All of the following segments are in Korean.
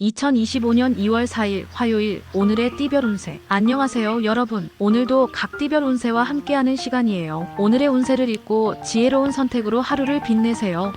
2025년 2월 4일 화요일 오늘의 띠별 운세. 안녕하세요 여러분. 오늘도 각 띠별 운세와 함께하는 시간이에요. 오늘의 운세를 읽고 지혜로운 선택으로 하루를 빛내세요.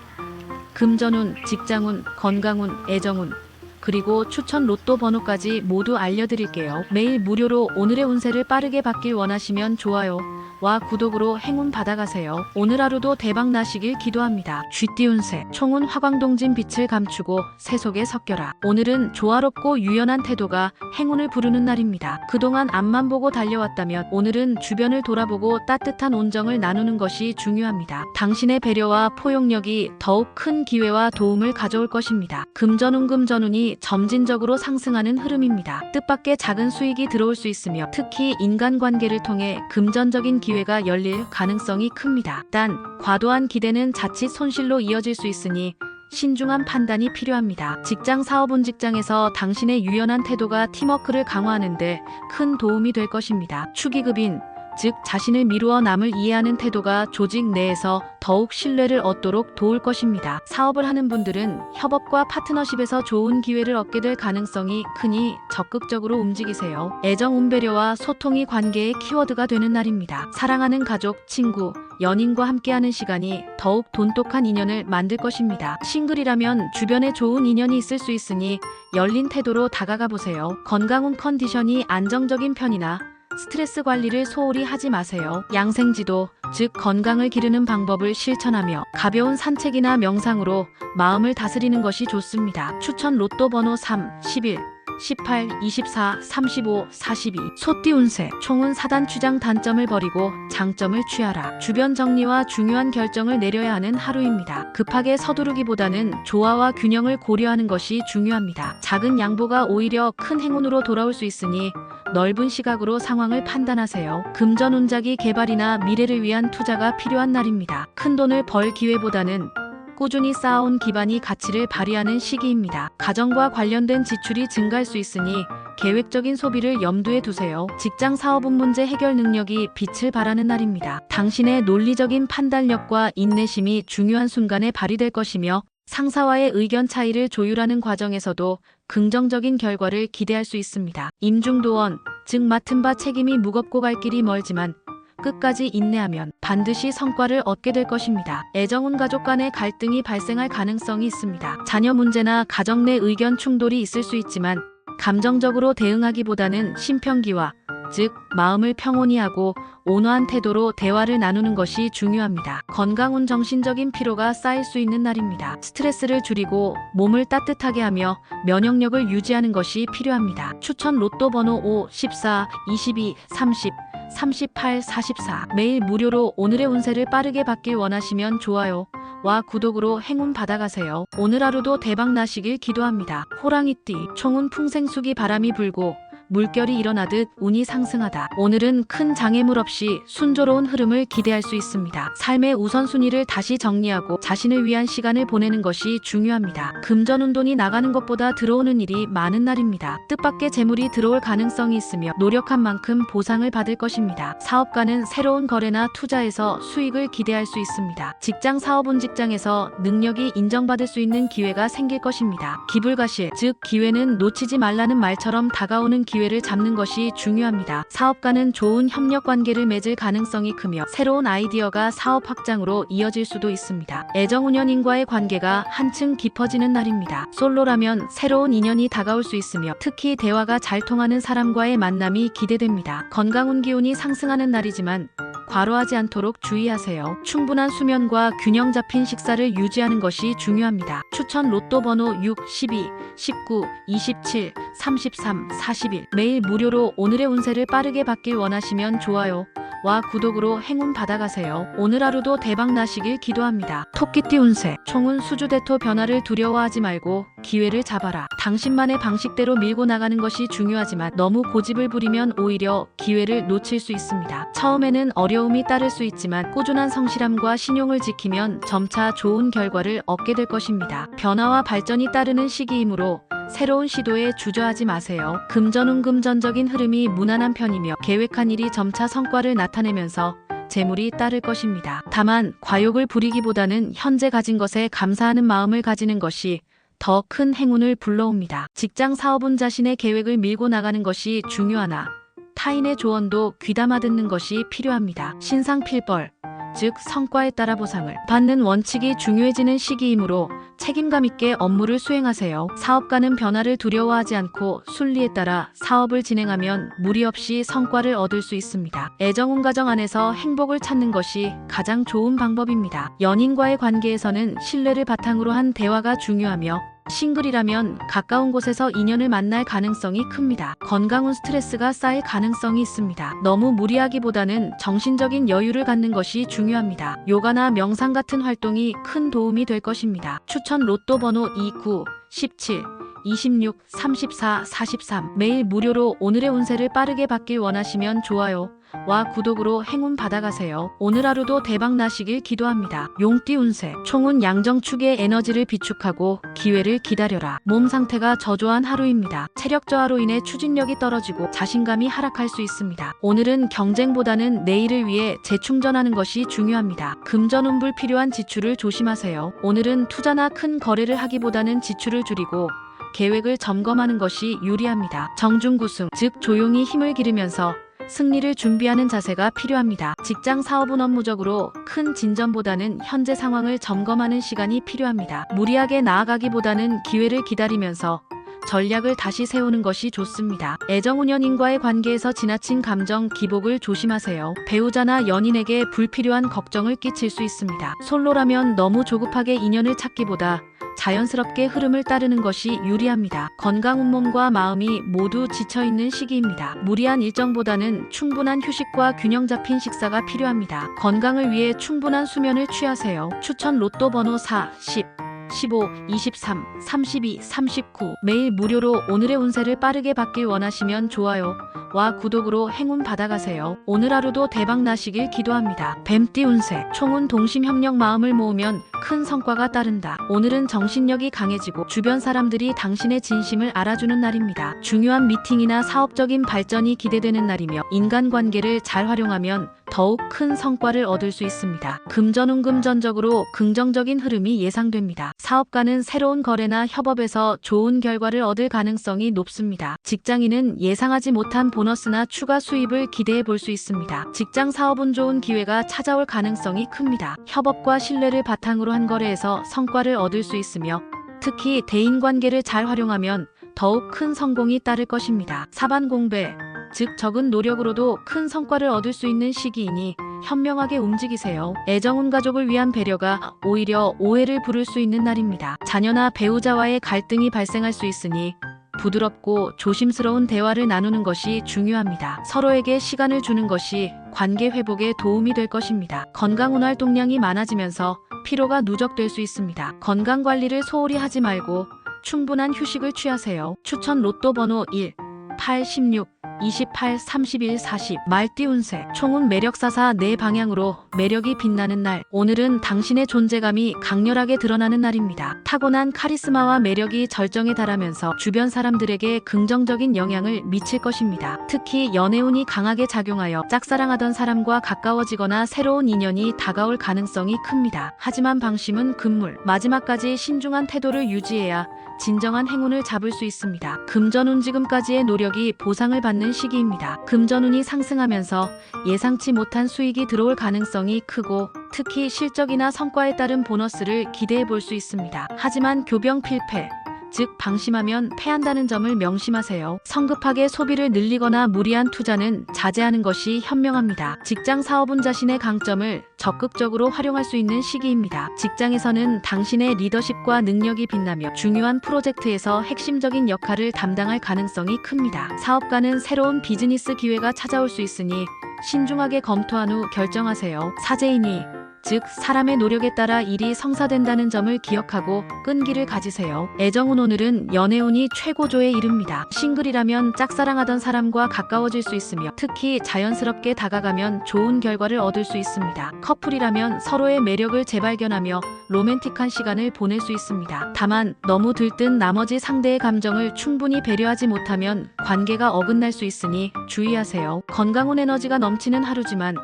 금전운, 직장운, 건강운, 애정운, 그리고 추천 로또 번호까지 모두 알려드릴게요. 매일 무료로 오늘의 운세를 빠르게 받길 원하시면 좋아요와 구독으로 행운 받아가세요. 오늘 하루도 대박 나시길 기도합니다. 쥐띠 운세. 총은 화광동진 빛을 감추고 새 속에 섞여라. 오늘은 조화롭고 유연한 태도가 행운을 부르는 날입니다. 그동안 앞만 보고 달려왔다면 오늘은 주변을 돌아보고 따뜻한 온정을 나누는 것이 중요합니다. 당신의 배려와 포용력이 더욱 큰 기회와 도움을 가져올 것입니다. 금전운이 점진적으로 상승하는 흐름입니다. 뜻밖의 작은 수익이 들어올 수 있으며 특히 인간관계를 통해 금전적인 기회가 열릴 가능성이 큽니다. 단 과도한 기대는 자칫 손실로 이어질 수 있으니 신중한 판단이 필요합니다. 직장 사업운 직장에서 당신의 유연한 태도가 팀워크를 강화하는 데 큰 도움이 될 것입니다. 축의급인 즉 자신을 미루어 남을 이해하는 태도가 조직 내에서 더욱 신뢰를 얻도록 도울 것입니다. 사업을 하는 분들은 협업과 파트너십에서 좋은 기회를 얻게 될 가능성이 크니 적극적으로 움직이세요. 애정, 운배려와 소통이 관계의 키워드가 되는 날입니다. 사랑하는 가족, 친구, 연인과 함께하는 시간이 더욱 돈독한 인연을 만들 것입니다. 싱글이라면 주변에 좋은 인연이 있을 수 있으니 열린 태도로 다가가 보세요. 건강운 컨디션이 안정적인 편이나 스트레스 관리를 소홀히 하지 마세요. 양생지도, 즉 건강을 기르는 방법을 실천하며 가벼운 산책이나 명상으로 마음을 다스리는 것이 좋습니다. 추천 로또 번호 3, 11, 18, 24, 35, 42. 소띠 운세. 총은 사단 추장 단점을 버리고 장점을 취하라. 주변 정리와 중요한 결정을 내려야 하는 하루입니다. 급하게 서두르기보다는 조화와 균형을 고려하는 것이 중요합니다. 작은 양보가 오히려 큰 행운으로 돌아올 수 있으니 넓은 시각으로 상황을 판단하세요. 금전운자기 개발이나 미래를 위한 투자가 필요한 날입니다. 큰 돈을 벌 기회보다는 꾸준히 쌓아온 기반이 가치를 발휘하는 시기입니다. 가정과 관련된 지출이 증가할 수 있으니 계획적인 소비를 염두에 두세요. 직장 사업운 문제 해결 능력이 빛을 발하는 날입니다. 당신의 논리적인 판단력과 인내심이 중요한 순간에 발휘될 것이며 상사와의 의견 차이를 조율하는 과정에서도 긍정적인 결과를 기대할 수 있습니다. 임중도원, 즉 맡은 바 책임이 무겁고 갈 길이 멀지만 끝까지 인내하면 반드시 성과를 얻게 될 것입니다. 애정운 가족 간의 갈등이 발생할 가능성이 있습니다. 자녀 문제나 가정 내 의견 충돌이 있을 수 있지만 감정적으로 대응하기보다는 심평기와 즉 마음을 평온히 하고 온화한 태도로 대화를 나누는 것이 중요합니다. 건강운 정신적인 피로가 쌓일 수 있는 날입니다. 스트레스를 줄이고 몸을 따뜻하게 하며 면역력을 유지하는 것이 필요합니다. 추천 로또 번호 5, 14, 22, 30, 38, 44. 매일 무료로 오늘의 운세를 빠르게 받길 원하시면 좋아요와 구독으로 행운 받아가세요. 오늘 하루도 대박 나시길 기도합니다. 호랑이띠. 총은 풍생수기 바람이 불고 물결이 일어나듯 운이 상승하다. 오늘은 큰 장애물 없이 순조로운 흐름을 기대할 수 있습니다. 삶의 우선순위를 다시 정리하고 자신을 위한 시간을 보내는 것이 중요합니다. 금전운돈이 나가는 것보다 들어오는 일이 많은 날입니다. 뜻밖의 재물이 들어올 가능성이 있으며 노력한 만큼 보상을 받을 것입니다. 사업가는 새로운 거래나 투자에서 수익을 기대할 수 있습니다. 직장 사업운 직장에서 능력이 인정받을 수 있는 기회가 생길 것입니다. 기불가실, 즉 기회는 놓치지 말라는 말처럼 다가오는 기회를 잡는 것이 중요합니다. 사업가는 좋은 협력 관계를 맺을 가능성이 크며 새로운 아이디어가 사업 확장으로 이어질 수도 있습니다. 애정운연인과의 관계가 한층 깊어지는 날입니다. 솔로라면 새로운 인연이 다가올 수 있으며 특히 대화가 잘 통하는 사람과의 만남이 기대됩니다. 건강운 기운이 상승하는 날이지만 과로하지 않도록 주의하세요. 충분한 수면과 균형 잡힌 식사를 유지하는 것이 중요합니다. 추천 로또 번호 6, 12, 19, 27, 33, 41. 매일 무료로 오늘의 운세를 빠르게 받길 원하시면 좋아요와 구독으로 행운 받아가세요. 오늘 하루도 대박 나시길 기도합니다. 토끼띠 운세. 총은 수주대토 변화를 두려워하지 말고 기회를 잡아라. 당신만의 방식대로 밀고 나가는 것이 중요하지만 너무 고집을 부리면 오히려 기회를 놓칠 수 있습니다. 처음에는 어려움이 따를 수 있지만 꾸준한 성실함과 신용을 지키면 점차 좋은 결과를 얻게 될 것입니다. 변화와 발전이 따르는 시기이므로 새로운 시도에 주저하지 마세요. 금전적인 흐름이 무난한 편이며 계획한 일이 점차 성과를 나타내면서 재물이 따를 것입니다. 다만 과욕을 부리기보다는 현재 가진 것에 감사하는 마음을 가지는 것이 더 큰 행운을 불러옵니다. 직장 사업은 자신의 계획을 밀고 나가는 것이 중요하나 타인의 조언도 귀담아 듣는 것이 필요합니다. 신상필벌, 즉 성과에 따라 보상을 받는 원칙이 중요해지는 시기이므로 책임감 있게 업무를 수행하세요. 사업가는 변화를 두려워하지 않고 순리에 따라 사업을 진행하면 무리 없이 성과를 얻을 수 있습니다. 애정운 가정 안에서 행복을 찾는 것이 가장 좋은 방법입니다. 연인과의 관계에서는 신뢰를 바탕으로 한 대화가 중요하며 싱글이라면 가까운 곳에서 인연을 만날 가능성이 큽니다. 건강운 스트레스가 쌓일 가능성이 있습니다. 너무 무리하기보다는 정신적인 여유를 갖는 것이 중요합니다. 요가나 명상 같은 활동이 큰 도움이 될 것입니다. 추천 로또 번호 29, 17, 26, 34, 43 매일 무료로 오늘의 운세를 빠르게 받길 원하시면 좋아요 와 구독으로 행운 받아가세요. 오늘 하루도 대박 나시길 기도합니다. 용띠 운세 총은 양정축의 에너지를 비축하고 기회를 기다려라. 몸 상태가 저조한 하루입니다. 체력 저하로 인해 추진력이 떨어지고 자신감이 하락할 수 있습니다. 오늘은 경쟁보다는 내일을 위해 재충전하는 것이 중요합니다. 금전운 불필요한 지출을 조심하세요. 오늘은 투자나 큰 거래를 하기보다는 지출을 줄이고 계획을 점검하는 것이 유리합니다. 정중구승, 즉 조용히 힘을 기르면서 승리를 준비하는 자세가 필요합니다. 직장 사업은 업무적으로 큰 진전보다는 현재 상황을 점검하는 시간이 필요합니다. 무리하게 나아가기보다는 기회를 기다리면서 전략을 다시 세우는 것이 좋습니다. 애정운 연인과의 관계에서 지나친 감정 기복을 조심하세요. 배우자나 연인에게 불필요한 걱정을 끼칠 수 있습니다. 솔로라면 너무 조급하게 인연을 찾기보다 자연스럽게 흐름을 따르는 것이 유리합니다. 건강운 몸과 마음이 모두 지쳐있는 시기입니다. 무리한 일정보다는 충분한 휴식과 균형 잡힌 식사가 필요합니다. 건강을 위해 충분한 수면을 취하세요. 추천 로또 번호 4, 10, 15, 23, 32, 39 매일 무료로 오늘의 운세를 빠르게 받길 원하시면 좋아요 와 구독으로 행운 받아가세요. 오늘 하루도 대박 나시길 기도합니다. 뱀띠 운세 총은 동심협력 마음을 모으면 큰 성과가 따른다. 오늘은 정신력이 강해지고 주변 사람들이 당신의 진심을 알아주는 날입니다. 중요한 미팅이나 사업적인 발전이 기대되는 날이며 인간관계를 잘 활용하면 더욱 큰 성과를 얻을 수 있습니다. 금전운 금전적으로 긍정적인 흐름이 예상됩니다. 사업가는 새로운 거래나 협업에서 좋은 결과를 얻을 가능성이 높습니다. 직장인은 예상하지 못한 보너스나 추가 수입을 기대해 볼 수 있습니다. 직장 사업은 좋은 기회가 찾아올 가능성이 큽니다. 협업과 신뢰를 바탕으로 한 거래에서 성과를 얻을 수 있으며 특히 대인관계를 잘 활용하면 더욱 큰 성공이 따를 것입니다. 사반공배, 즉 적은 노력으로도 큰 성과를 얻을 수 있는 시기이니 현명하게 움직이세요. 애정운 가족을 위한 배려가 오히려 오해를 부를 수 있는 날입니다. 자녀나 배우자와의 갈등이 발생할 수 있으니 부드럽고 조심스러운 대화를 나누는 것이 중요합니다. 서로에게 시간을 주는 것이 관계 회복에 도움이 될 것입니다. 건강운 활동량이 많아지면서 피로가 누적될 수 있습니다. 건강관리를 소홀히 하지 말고 충분한 휴식을 취하세요. 추천 로또 번호 1, 8, 16, 28, 31, 40 말띠 운세 총은 매력사사 네 방향으로 매력이 빛나는 날. 오늘은 당신의 존재감이 강렬하게 드러나는 날입니다. 타고난 카리스마와 매력이 절정에 달하면서 주변 사람들에게 긍정적인 영향을 미칠 것입니다. 특히 연애운이 강하게 작용하여 짝사랑하던 사람과 가까워지거나 새로운 인연이 다가올 가능성이 큽니다. 하지만 방심은 금물. 마지막까지 신중한 태도를 유지해야 진정한 행운을 잡을 수 있습니다. 금전운 지금까지의 노력이 보상을 받는 시기입니다. 금전운이 상승하면서 예상치 못한 수익이 들어올 가능성이 크고 특히 실적이나 성과에 따른 보너스를 기대해 볼 수 있습니다. 하지만 교병필패, 즉 방심하면 패한다는 점을 명심하세요. 성급하게 소비를 늘리거나 무리한 투자는 자제하는 것이 현명합니다. 직장 사업은 자신의 강점을 적극적으로 활용할 수 있는 시기입니다. 직장에서는 당신의 리더십과 능력이 빛나며 중요한 프로젝트에서 핵심적인 역할을 담당할 가능성이 큽니다. 사업가는 새로운 비즈니스 기회가 찾아올 수 있으니 신중하게 검토한 후 결정하세요. 사제인이, 즉 사람의 노력에 따라 일이 성사된다는 점을 기억하고 끈기를 가지세요. 애정운 오늘은 연애운이 최고조에 이릅니다. 싱글이라면 짝사랑하던 사람과 가까워질 수 있으며 특히 자연스럽게 다가가면 좋은 결과를 얻을 수 있습니다. 커플이라면 서로의 매력을 재발견하며 로맨틱한 시간을 보낼 수 있습니다. 다만 너무 들뜬 나머지 상대의 감정을 충분히 배려하지 못하면 관계가 어긋날 수 있으니 주의하세요. 건강운 에너지가 넘치는 하루지만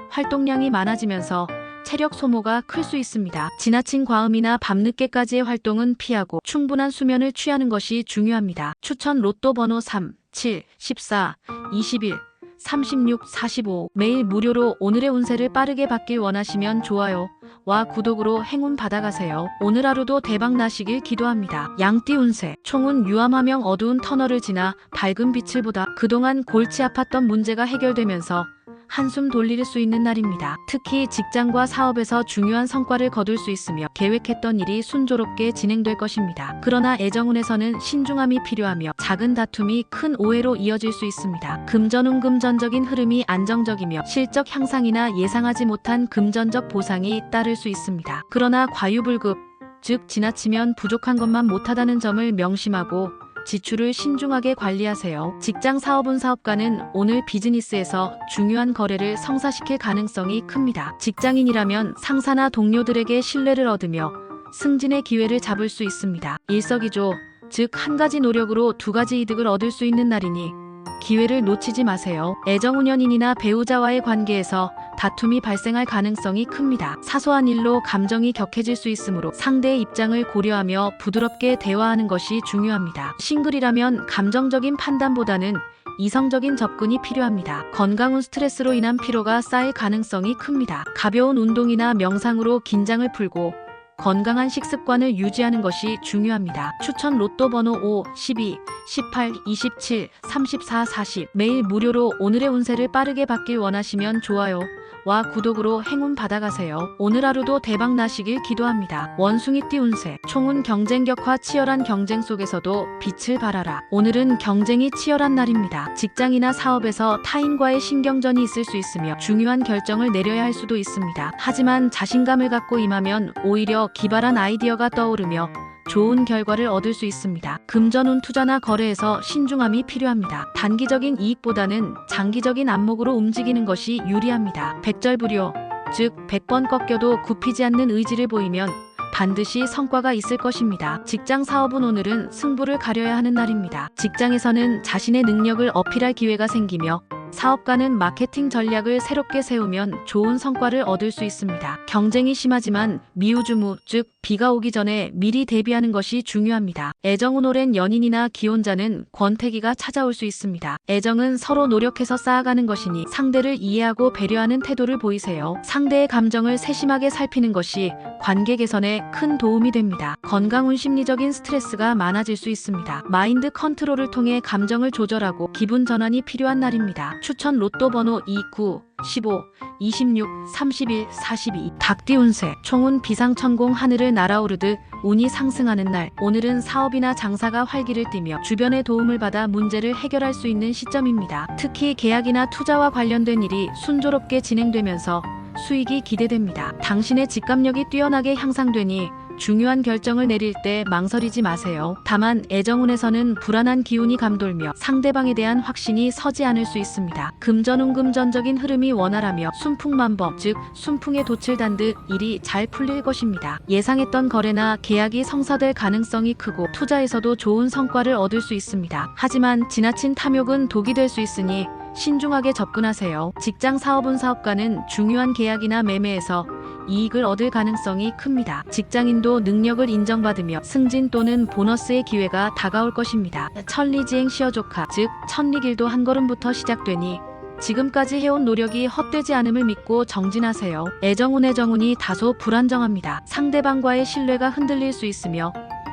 활동량이 많아지면서 체력 소모가 클 수 있습니다. 지나친 과음이나 밤늦게까지의 활동은 피하고 충분한 수면을 취하는 것이 중요합니다. 추천 로또 번호 3, 7, 14, 21, 36, 45 매일 무료로 오늘의 운세를 빠르게 받길 원하시면 좋아요와 구독으로 행운 받아가세요. 오늘 하루도 대박 나시길 기도합니다. 양띠 운세 총운 유암화명 어두운 터널을 지나 밝은 빛을 보다 그동안 골치 아팠던 문제가 해결되면서 한숨 돌릴 수 있는 날입니다. 특히 직장과 사업에서 중요한 성과를 거둘 수 있으며 계획했던 일이 순조롭게 진행될 것입니다. 그러나 애정운에서는 신중함이 필요하며 작은 다툼이 큰 오해로 이어질 수 있습니다. 금전운 금전적인 흐름이 안정적이며 실적 향상이나 예상하지 못한 금전적 보상이 따를 수 있습니다. 그러나 과유불급, 즉 지나치면 부족한 것만 못하다는 점을 명심하고 지출을 신중하게 관리하세요. 직장 사업운 사업가는 오늘 비즈니스에서 중요한 거래를 성사시킬 가능성이 큽니다. 직장인이라면 상사나 동료들에게 신뢰를 얻으며 승진의 기회를 잡을 수 있습니다. 일석이조, 즉 한 가지 노력으로 두 가지 이득을 얻을 수 있는 날이니 기회를 놓치지 마세요. 애정운연인이나 배우자와의 관계에서 다툼이 발생할 가능성이 큽니다. 사소한 일로 감정이 격해질 수 있으므로 상대의 입장을 고려하며 부드럽게 대화하는 것이 중요합니다. 싱글이라면 감정적인 판단보다는 이성적인 접근이 필요합니다. 건강운 스트레스로 인한 피로가 쌓일 가능성이 큽니다. 가벼운 운동이나 명상으로 긴장을 풀고 건강한 식습관을 유지하는 것이 중요합니다. 추천 로또 번호 5, 12, 18, 27, 34, 40 매일 무료로 오늘의 운세를 빠르게 받길 원하시면 좋아요와 구독으로 행운 받아가세요. 오늘 하루도 대박 나시길 기도합니다. 원숭이띠 운세 총운 경쟁격화 치열한 경쟁 속에서도 빛을 발하라. 오늘은 경쟁이 치열한 날입니다. 직장이나 사업에서 타인과의 신경전이 있을 수 있으며 중요한 결정을 내려야 할 수도 있습니다. 하지만 자신감을 갖고 임하면 오히려 기발한 아이디어가 떠오르며 좋은 결과를 얻을 수 있습니다. 금전운 투자나 거래에서 신중함이 필요합니다. 단기적인 이익보다는 장기적인 안목으로 움직이는 것이 유리합니다. 백절불효, 즉 100번 꺾여도 굽히지 않는 의지를 보이면 반드시 성과가 있을 것입니다. 직장 사업은 오늘은 승부를 가려야 하는 날입니다. 직장에서는 자신의 능력을 어필할 기회가 생기며 사업가는 마케팅 전략을 새롭게 세우면 좋은 성과를 얻을 수 있습니다. 경쟁이 심하지만 미우주무, 즉 비가 오기 전에 미리 대비하는 것이 중요합니다. 애정운 오랜 연인이나 기혼자는 권태기가 찾아올 수 있습니다. 애정은 서로 노력해서 쌓아가는 것이니 상대를 이해하고 배려하는 태도를 보이세요. 상대의 감정을 세심하게 살피는 것이 관계 개선에 큰 도움이 됩니다. 건강운 심리적인 스트레스가 많아질 수 있습니다. 마인드 컨트롤을 통해 감정을 조절하고 기분 전환이 필요한 날입니다. 추천 로또 번호 2, 9, 15, 26, 31, 42 닭띠 운세 총운 비상천공 하늘을 날아오르듯 운이 상승하는 날 오늘은 사업이나 장사가 활기를 띠며 주변의 도움을 받아 문제를 해결할 수 있는 시점입니다. 특히 계약이나 투자와 관련된 일이 순조롭게 진행되면서 수익이 기대됩니다. 당신의 직감력이 뛰어나게 향상되니 중요한 결정을 내릴 때 망설이지 마세요. 다만 애정운에서는 불안한 기운이 감돌며 상대방에 대한 확신이 서지 않을 수 있습니다. 금전운 금전적인 흐름이 원활하며 순풍만범, 즉 순풍에 돛을 단 듯 일이 잘 풀릴 것입니다. 예상했던 거래나 계약이 성사될 가능성이 크고 투자에서도 좋은 성과를 얻을 수 있습니다. 하지만 지나친 탐욕은 독이 될 수 있으니 신중하게 접근하세요. 직장 사업운 사업가는 중요한 계약이나 매매에서 이익을 얻을 가능성이 큽니다. 직장인도 능력을 인정받으며 승진 또는 보너스의 기회가 다가올 것입니다. 천리지행 시어조카, 즉 천리길도 한 걸음부터 시작되니 지금까지 해온 노력이 헛되지 않음을 믿고 정진하세요. 애정운이 다소 불안정합니다. 상대방과의 신뢰가 흔들릴 수 있으며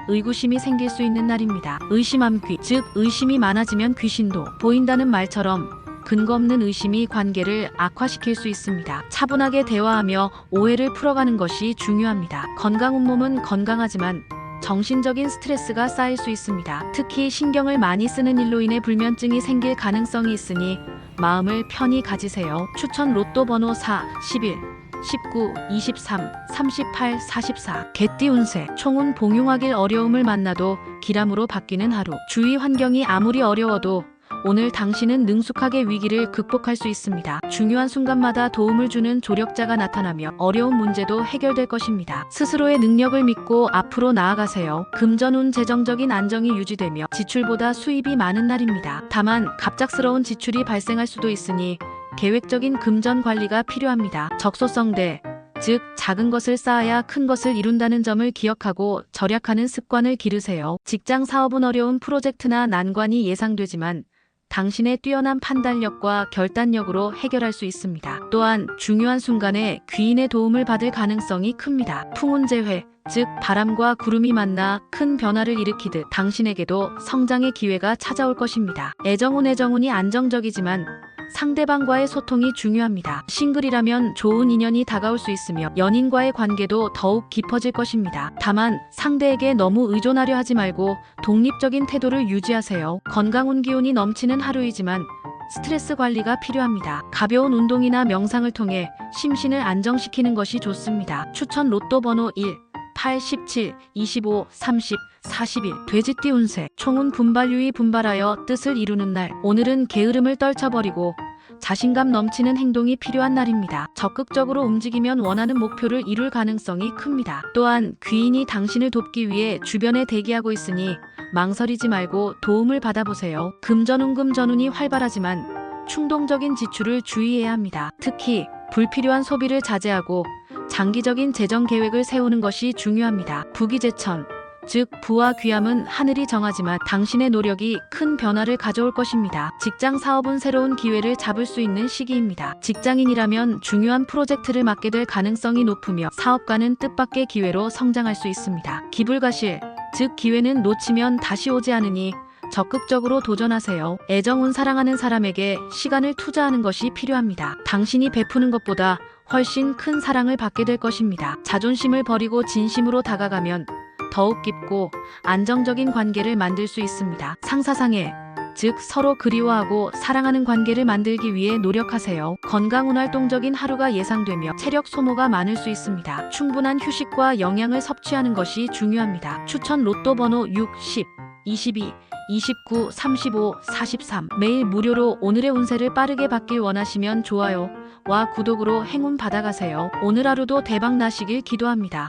의구심이 생길 수 있는 날입니다. 의심암귀, 즉 의심이 많아지면 귀신도 보인다는 말처럼 근거 없는 의심이 관계를 악화시킬 수 있습니다. 차분하게 대화하며 오해를 풀어가는 것이 중요합니다. 건강운 몸은 건강하지만 정신적인 스트레스가 쌓일 수 있습니다. 특히 신경을 많이 쓰는 일로 인해 불면증이 생길 가능성이 있으니 마음을 편히 가지세요. 추천 로또 번호 4, 11, 19, 23, 38, 44 개띠 운세 총운 봉용하길 어려움을 만나도 기람으로 바뀌는 하루 주위 환경이 아무리 어려워도 오늘 당신은 능숙하게 위기를 극복할 수 있습니다. 중요한 순간마다 도움을 주는 조력자가 나타나며 어려운 문제도 해결될 것입니다. 스스로의 능력을 믿고 앞으로 나아가세요. 금전운 재정적인 안정이 유지되며 지출보다 수입이 많은 날입니다. 다만 갑작스러운 지출이 발생할 수도 있으니 계획적인 금전 관리가 필요합니다. 적소성대, 즉 작은 것을 쌓아야 큰 것을 이룬다는 점을 기억하고 절약하는 습관을 기르세요. 직장 사업은 어려운 프로젝트나 난관이 예상되지만 당신의 뛰어난 판단력과 결단력으로 해결할 수 있습니다. 또한 중요한 순간에 귀인의 도움을 받을 가능성이 큽니다. 풍운재회, 즉 바람과 구름이 만나 큰 변화를 일으키듯 당신에게도 성장의 기회가 찾아올 것입니다. 애정운이 안정적이지만 상대방과의 소통이 중요합니다. 싱글이라면 좋은 인연이 다가올 수 있으며 연인과의 관계도 더욱 깊어질 것입니다. 다만 상대에게 너무 의존하려 하지 말고 독립적인 태도를 유지하세요. 건강운 기운이 넘치는 하루이지만 스트레스 관리가 필요합니다. 가벼운 운동이나 명상을 통해 심신을 안정시키는 것이 좋습니다. 추천 로또 번호 1, 8, 17, 25, 30, 41 돼지띠 운세 총운 분발유의 분발하여 뜻을 이루는 날. 오늘은 게으름을 떨쳐버리고 자신감 넘치는 행동이 필요한 날입니다. 적극적으로 움직이면 원하는 목표를 이룰 가능성이 큽니다. 또한 귀인이 당신을 돕기 위해 주변에 대기하고 있으니 망설이지 말고 도움을 받아보세요. 금전운이 활발하지만 충동적인 지출을 주의해야 합니다. 특히 불필요한 소비를 자제하고 장기적인 재정 계획을 세우는 것이 중요합니다. 부기재천, 즉 부와 귀함은 하늘이 정하지만 당신의 노력이 큰 변화를 가져올 것입니다. 직장 사업은 새로운 기회를 잡을 수 있는 시기입니다. 직장인이라면 중요한 프로젝트를 맡게 될 가능성이 높으며 사업가는 뜻밖의 기회로 성장할 수 있습니다. 기불가실, 즉 기회는 놓치면 다시 오지 않으니 적극적으로 도전하세요. 애정운 사랑하는 사람에게 시간을 투자하는 것이 필요합니다. 당신이 베푸는 것보다 훨씬 큰 사랑을 받게 될 것입니다. 자존심을 버리고 진심으로 다가가면 더욱 깊고 안정적인 관계를 만들 수 있습니다. 상사상해, 즉 서로 그리워하고 사랑하는 관계를 만들기 위해 노력하세요. 건강운 활동적인 하루가 예상되며 체력 소모가 많을 수 있습니다. 충분한 휴식과 영양을 섭취하는 것이 중요합니다. 추천 로또 번호 6, 10, 22, 29, 35, 43 매일 무료로 오늘의 운세를 빠르게 받길 원하시면 좋아요와 구독으로 행운 받아가세요. 오늘 하루도 대박 나시길 기도합니다.